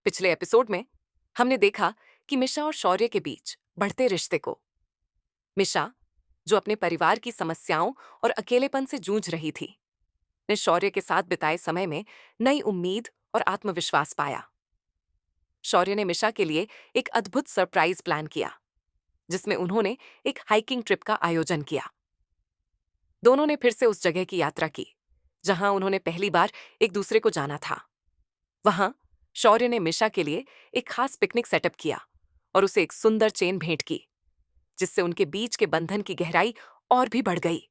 पिछले एपिसोड में हमने देखा कि मिशा और शौर्य के बीच बढ़ते रिश्ते को। मिशा, जो अपने परिवार की समस्याओं और अकेलेपन से जूझ रही थी, ने शौर्य के साथ बिताए समय में नई उम्मीद और आत्मविश्वास पाया। शौर्य ने मिशा के लिए एक अद्भुत सरप्राइज प्लान किया, जिसमें उन्होंने एक हाइकिंग ट्रिप का आयोजन किया। दोनों ने फिर से उस जगह की यात्रा की जहां उन्होंने पहली बार एक दूसरे को जाना था। वहां शौर्य ने मिशा के लिए एक खास पिकनिक सेटअप किया और उसे एक सुंदर चेन भेंट की, जिससे उनके बीच के बंधन की गहराई और भी बढ़ गई।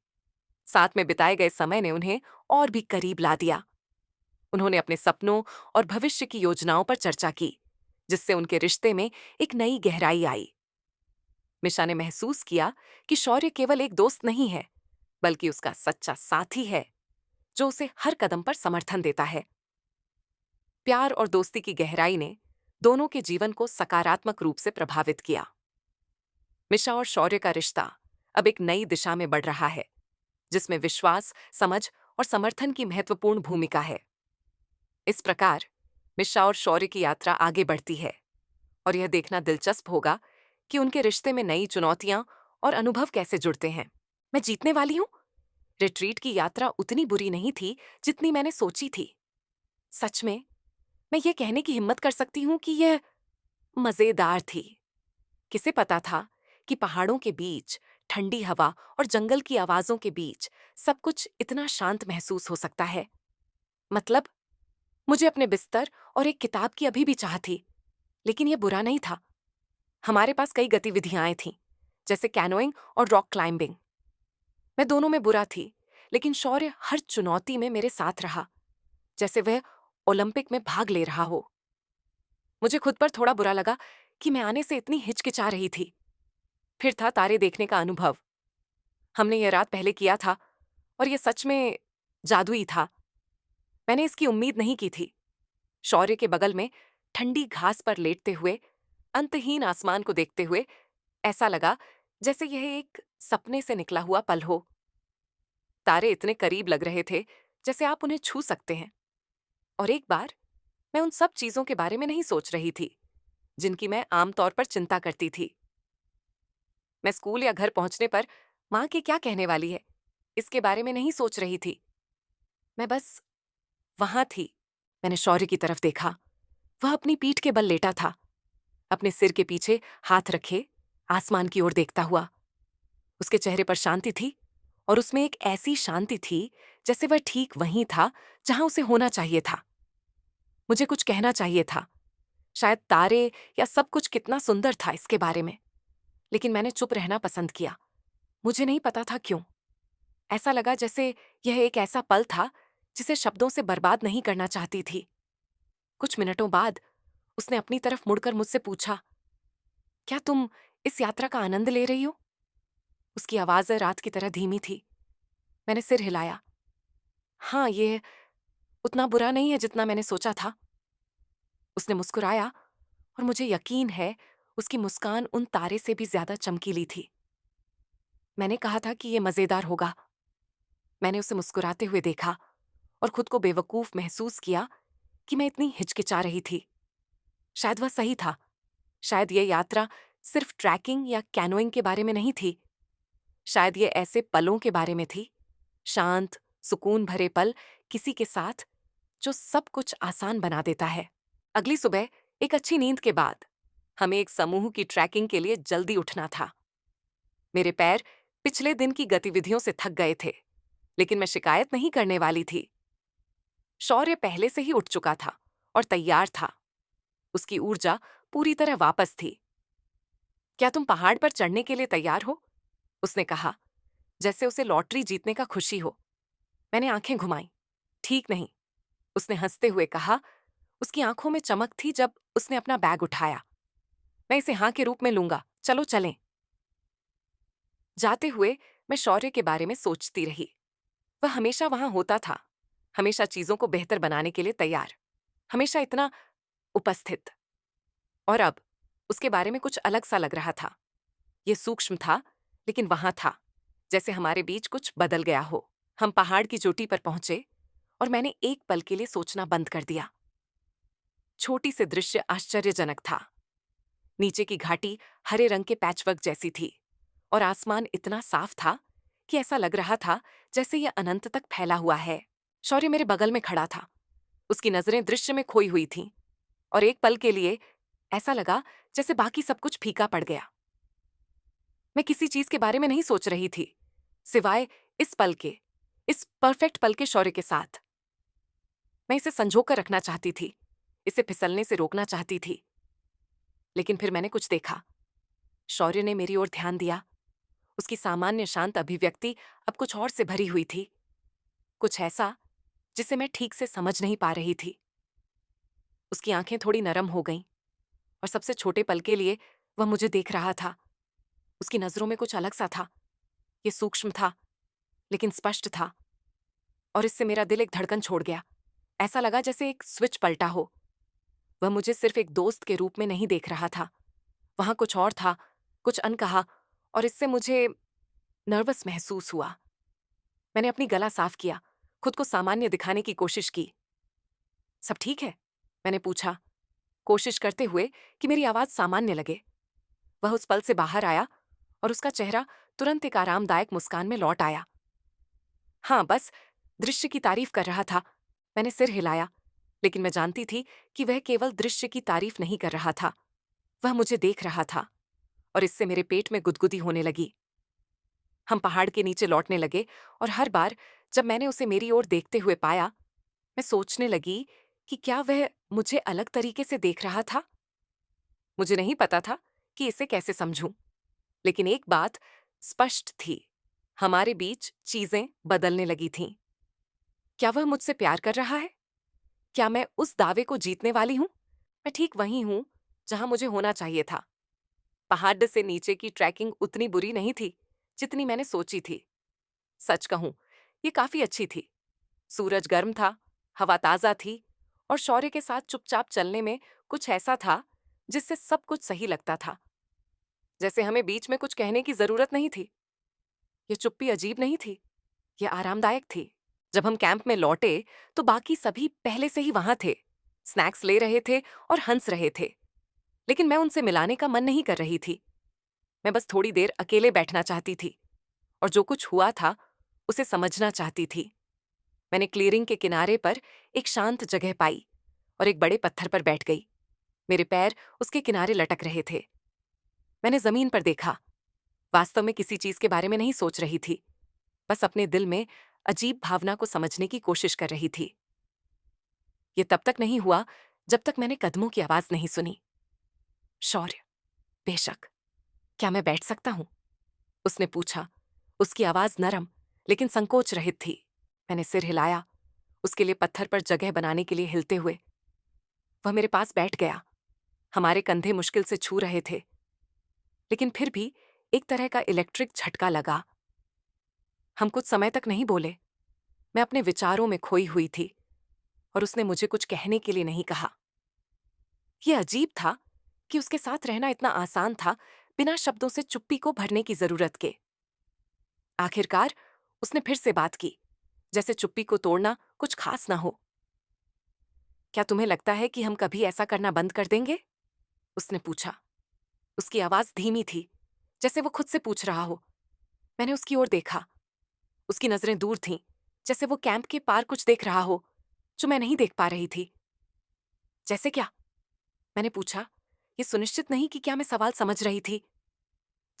साथ में बिताए गए समय ने उन्हें और भी करीब ला दिया। उन्होंने अपने सपनों और भविष्य की योजनाओं पर चर्चा की, जिससे उनके रिश्ते में एक नई गहराई आई। मिशा ने महसूस किया कि शौर्य केवल एक दोस्त नहीं है, बल्कि उसका सच्चा साथी है, जो उसे हर कदम पर समर्थन देता है। प्यार और दोस्ती की गहराई ने दोनों के जीवन को सकारात्मक रूप से प्रभावित किया। मिशा और शौर्य का रिश्ता अब एक नई दिशा में बढ़ रहा है, जिसमें विश्वास, समझ और समर्थन की महत्वपूर्ण भूमिका है। इस प्रकार मिशा और शौर्य की यात्रा आगे बढ़ती है, और यह देखना दिलचस्प होगा कि उनके रिश्ते में नई चुनौतियां और अनुभव कैसे जुड़ते हैं। मैं जीतने वाली हूँ। रिट्रीट की यात्रा उतनी बुरी नहीं थी जितनी मैंने सोची थी। सच में, मैं ये कहने की हिम्मत कर सकती हूँ कि यह मजेदार थी। किसे पता था कि पहाड़ों के बीच, ठंडी हवा और जंगल की आवाजों के बीच सब कुछ इतना शांत महसूस हो सकता है। मतलब, मुझे अपने बिस्तर और एक किताब की अभी भी चाह थी, लेकिन यह बुरा नहीं था। हमारे पास कई गतिविधियां थीं, जैसे कैनोइंग और रॉक क्लाइंबिंग। मैं दोनों में बुरा थी, लेकिन शौर्य हर चुनौती में मेरे साथ रहा, जैसे वह ओलंपिक में भाग ले रहा हो। मुझे खुद पर थोड़ा बुरा लगा कि मैं आने से इतनी हिचकिचा रही थी। फिर था तारे देखने का अनुभव। हमने यह रात पहले किया था, और यह सच में जादुई था। मैंने इसकी उम्मीद नहीं की थी। शौर्य के बगल में ठंडी घास पर लेटते हुए, अंतहीन आसमान को देखते हुए, ऐसा लगा जैसे यह एक सपने से निकला हुआ पल हो। तारे इतने करीब लग रहे थे जैसे आप उन्हें छू सकते हैं। और एक बार मैं उन सब चीजों के बारे में नहीं सोच रही थी जिनकी मैं आमतौर पर चिंता करती थी। मैं स्कूल या घर पहुंचने पर माँ के क्या कहने वाली है, इसके बारे में नहीं सोच रही थी। मैं बस वहां थी। मैंने शौर्य की तरफ देखा। वह अपनी पीठ के बल लेटा था, अपने सिर के पीछे हाथ रखे, आसमान की ओर देखता हुआ। उसके चेहरे पर शांति थी, और उसमें एक ऐसी शांति थी जैसे वह ठीक वहीं था जहां उसे होना चाहिए था। मुझे कुछ कहना चाहिए था, शायद तारे या सब कुछ कितना सुंदर था इसके बारे में, लेकिन मैंने चुप रहना पसंद किया। मुझे नहीं पता था क्यों। ऐसा लगा जैसे यह एक ऐसा पल था जिसे शब्दों से बर्बाद नहीं करना चाहती थी। कुछ मिनटों बाद उसने अपनी तरफ मुड़कर मुझसे पूछा, क्या तुम इस यात्रा का आनंद ले रही हो? उसकी आवाज रात की तरह धीमी थी। मैंने सिर हिलाया। हाँ, ये उतना बुरा नहीं है जितना मैंने सोचा था। उसने मुस्कुराया, और मुझे यकीन है उसकी मुस्कान उन तारे से भी ज्यादा चमकीली थी। मैंने कहा था कि यह मजेदार होगा। मैंने उसे मुस्कुराते हुए देखा और खुद को बेवकूफ महसूस किया कि मैं इतनी हिचकिचा रही थी। शायद वह सही था। शायद यह यात्रा सिर्फ ट्रैकिंग या कैनोइंग के बारे में नहीं थी। शायद ये ऐसे पलों के बारे में थी, शांत, सुकून भरे पल किसी के साथ, जो सब कुछ आसान बना देता है। अगली सुबह एक अच्छी नींद के बाद हमें एक समूह की ट्रैकिंग के लिए जल्दी उठना था। मेरे पैर पिछले दिन की गतिविधियों से थक गए थे, लेकिन मैं शिकायत नहीं करने वाली थी। शौर्य पहले से ही उठ चुका था और तैयार था। उसकी ऊर्जा पूरी तरह वापस थी। क्या तुम पहाड़ पर चढ़ने के लिए तैयार हो? उसने कहा, जैसे उसे लॉटरी जीतने का खुशी हो। मैंने आंखें घुमाई। ठीक नहीं, उसने हंसते हुए कहा। उसकी आंखों में चमक थी जब उसने अपना बैग उठाया। मैं इसे हाँ के रूप में लूंगा, चलो चलें। जाते हुए मैं शौर्य के बारे में सोचती रही। वह हमेशा वहां होता था, हमेशा चीजों को बेहतर बनाने के लिए तैयार, हमेशा इतना उपस्थित। और अब उसके बारे में कुछ अलग सा लग रहा था। यह सूक्ष्म था, लेकिन वहां था, जैसे हमारे बीच कुछ बदल गया हो। हम पहाड़ की चोटी पर पहुंचे, और मैंने एक पल के लिए सोचना बंद कर दिया। छोटी से दृश्य आश्चर्यजनक था। नीचे की घाटी हरे रंग के पैचवर्क जैसी थी और आसमान इतना साफ था कि ऐसा लग रहा था जैसे यह अनंत तक फैला हुआ है। शौर्य मेरे बगल में खड़ा था। उसकी नजरें दृश्य में खोई हुई थीं और एक पल के लिए ऐसा लगा जैसे बाकी सब कुछ फीका पड़ गया। मैं किसी चीज के बारे में नहीं सोच रही थी सिवाय इस पल के, इस परफेक्ट पल के शौर्य के साथ। मैं इसे संजो कर रखना चाहती थी, इसे फिसलने से रोकना चाहती थी। लेकिन फिर मैंने कुछ देखा। शौर्य ने मेरी ओर ध्यान दिया। उसकी सामान्य शांत अभिव्यक्ति अब कुछ और से भरी हुई थी, कुछ ऐसा जिसे मैं ठीक से समझ नहीं पा रही थी। उसकी आंखें थोड़ी नरम हो गईं और सबसे छोटे पल के लिए वह मुझे देख रहा था। उसकी नजरों में कुछ अलग सा था। ये सूक्ष्म था लेकिन स्पष्ट था और इससे मेरा दिल एक धड़कन छोड़ गया। ऐसा लगा जैसे एक स्विच पलटा हो। वह मुझे सिर्फ एक दोस्त के रूप में नहीं देख रहा था। वहां कुछ और था, कुछ अनकहा, और इससे मुझे नर्वस महसूस हुआ। मैंने अपनी गला साफ किया, खुद को सामान्य दिखाने की कोशिश की। सब ठीक है? मैंने पूछा, कोशिश करते हुए कि मेरी आवाज सामान्य लगे। वह उस पल से बाहर आया और उसका चेहरा तुरंत एक आरामदायक मुस्कान में लौट आया। हाँ, बस दृश्य की तारीफ कर रहा था। मैंने सिर हिलाया, लेकिन मैं जानती थी कि वह केवल दृश्य की तारीफ नहीं कर रहा था। वह मुझे देख रहा था और इससे मेरे पेट में गुदगुदी होने लगी। हम पहाड़ के नीचे लौटने लगे और हर बार जब मैंने उसे मेरी ओर देखते हुए पाया, मैं सोचने लगी कि क्या वह मुझे अलग तरीके से देख रहा था। मुझे नहीं पता था कि इसे कैसे समझूं, लेकिन एक बात स्पष्ट थी, हमारे बीच चीजें बदलने लगी थीं। क्या वह मुझसे प्यार कर रहा है? क्या मैं उस दावे को जीतने वाली हूं? मैं ठीक वहीं हूं जहां मुझे होना चाहिए था। पहाड़ से नीचे की ट्रैकिंग उतनी बुरी नहीं थी जितनी मैंने सोची थी। सच कहूं, ये काफी अच्छी थी। सूरज गर्म था, हवा ताजा थी और शौर्य के साथ चुपचाप चलने में कुछ ऐसा था जिससे सब कुछ सही लगता था। जैसे हमें बीच में कुछ कहने की जरूरत नहीं थी। ये चुप्पी अजीब नहीं थी, ये आरामदायक थी। जब हम कैंप में लौटे तो बाकी सभी पहले से ही वहां थे, स्नैक्स ले रहे थे और हंस रहे थे। लेकिन मैं उनसे मिलाने का मन नहीं कर रही थी। मैं बस थोड़ी देर अकेले बैठना चाहती थी और जो कुछ हुआ था उसे समझना चाहती थी। मैंने क्लीयरिंग के किनारे पर एक शांत जगह पाई और एक बड़े पत्थर पर बैठ गई। मेरे पैर उसके किनारे लटक रहे थे। मैंने जमीन पर देखा। वास्तव में किसी चीज के बारे में नहीं सोच रही थी, बस अपने दिल में अजीब भावना को समझने की कोशिश कर रही थी। ये तब तक नहीं हुआ जब तक मैंने कदमों की आवाज नहीं सुनी। शौर्य, बेशक, क्या मैं बैठ सकता हूं? उसने पूछा। उसकी आवाज नरम लेकिन संकोच रहित थी। मैंने सिर हिलाया, उसके लिए पत्थर पर जगह बनाने के लिए हिलते हुए। वह मेरे पास बैठ गया। हमारे कंधे मुश्किल से छू रहे थे, लेकिन फिर भी एक तरह का इलेक्ट्रिक झटका लगा। हम कुछ समय तक नहीं बोले। मैं अपने विचारों में खोई हुई थी और उसने मुझे कुछ कहने के लिए नहीं कहा। यह अजीब था कि उसके साथ रहना इतना आसान था, बिना शब्दों से चुप्पी को भरने की जरूरत के। आखिरकार उसने फिर से बात की, जैसे चुप्पी को तोड़ना कुछ खास ना हो। क्या तुम्हें लगता है कि हम कभी ऐसा करना बंद कर देंगे? उसने पूछा। उसकी आवाज धीमी थी, जैसे वो खुद से पूछ रहा हो। मैंने उसकी ओर देखा। उसकी नजरें दूर थीं, जैसे वो कैंप के पार कुछ देख रहा हो जो मैं नहीं देख पा रही थी। जैसे क्या? मैंने पूछा, ये सुनिश्चित नहीं कि क्या मैं सवाल समझ रही थी।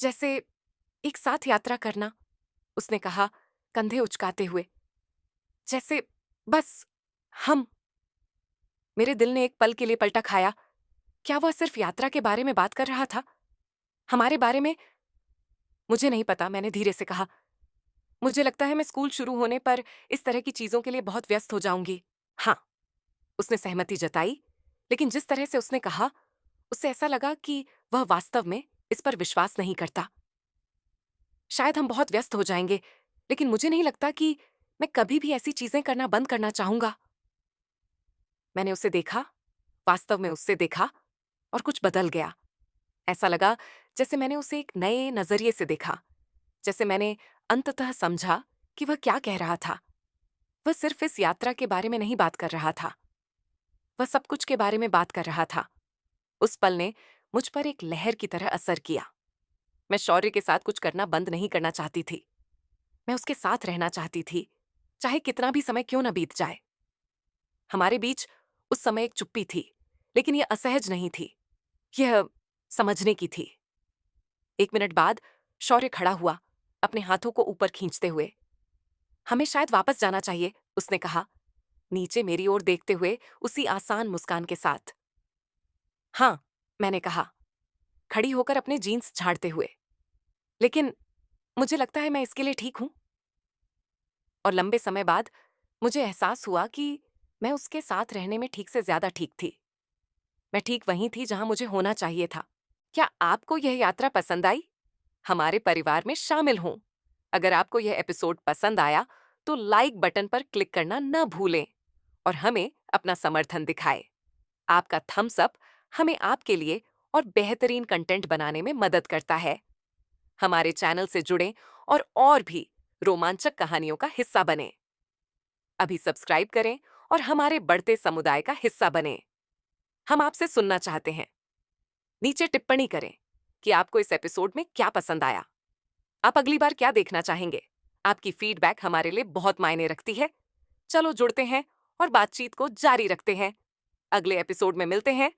जैसे एक साथ यात्रा करना, उसने कहा, कंधे उचकाते हुए। जैसे बस हम। मेरे दिल ने एक पल के लिए पलटा खाया। क्या वह सिर्फ यात्रा के बारे में बात कर रहा था? हमारे बारे में? मुझे नहीं पता, मैंने धीरे से कहा। मुझे लगता है मैं स्कूल शुरू होने पर इस तरह की चीजों के लिए बहुत व्यस्त हो जाऊंगी। हाँ, उसने सहमति जताई, लेकिन जिस तरह से उसने कहा, उससे ऐसा लगा कि वह वास्तव में इस पर विश्वास नहीं करता। शायद हम बहुत व्यस्त हो जाएंगे, लेकिन मुझे नहीं लगता कि मैं कभी भी ऐसी चीजें करना बंद करना चाहूंगा। मैंने उसे देखा, वास्तव में उससे देखा, और कुछ बदल गया। ऐसा लगा जैसे मैंने उसे एक नए नजरिए से देखा, जैसे मैंने अंततः समझा कि वह क्या कह रहा था। वह सिर्फ इस यात्रा के बारे में नहीं बात कर रहा था। वह सब कुछ के बारे में बात कर रहा था। उस पल ने मुझ पर एक लहर की तरह असर किया। मैं शौर्य के साथ कुछ करना बंद नहीं करना चाहती थी। मैं उसके साथ रहना चाहती थी, चाहे कितना भी समय क्यों न बीत जाए। हमारे बीच उस समय एक चुप्पी थी, लेकिन यह असहज नहीं थी, यह समझने की थी। 1 मिनट बाद शौर्य खड़ा हुआ, अपने हाथों को ऊपर खींचते हुए। हमें शायद वापस जाना चाहिए, उसने कहा, नीचे मेरी ओर देखते हुए उसी आसान मुस्कान के साथ। हाँ, मैंने कहा, खड़ी होकर अपने जीन्स झाड़ते हुए। लेकिन मुझे लगता है मैं इसके लिए ठीक हूं। और लंबे समय बाद मुझे एहसास हुआ कि मैं उसके साथ रहने में ठीक से ज्यादा ठीक थी। मैं ठीक वहीं थी जहां मुझे होना चाहिए था। क्या आपको यह यात्रा पसंद आई? हमारे परिवार में शामिल हों। अगर आपको यह एपिसोड पसंद आया तो लाइक बटन पर क्लिक करना न भूलें और हमें अपना समर्थन दिखाएं। आपका थम्स अप हमें आपके लिए और बेहतरीन कंटेंट बनाने में मदद करता है। हमारे चैनल से जुड़ें और भी रोमांचक कहानियों का हिस्सा बनें। अभी सब्सक्राइब करें और हमारे बढ़ते समुदाय का हिस्सा बनें। हम आपसे सुनना चाहते हैं। नीचे टिप्पणी करें कि आपको इस एपिसोड में क्या पसंद आया। आप अगली बार क्या देखना चाहेंगे? आपकी फीडबैक हमारे लिए बहुत मायने रखती है। चलो जुड़ते हैं और बातचीत को जारी रखते हैं। अगले एपिसोड में मिलते हैं।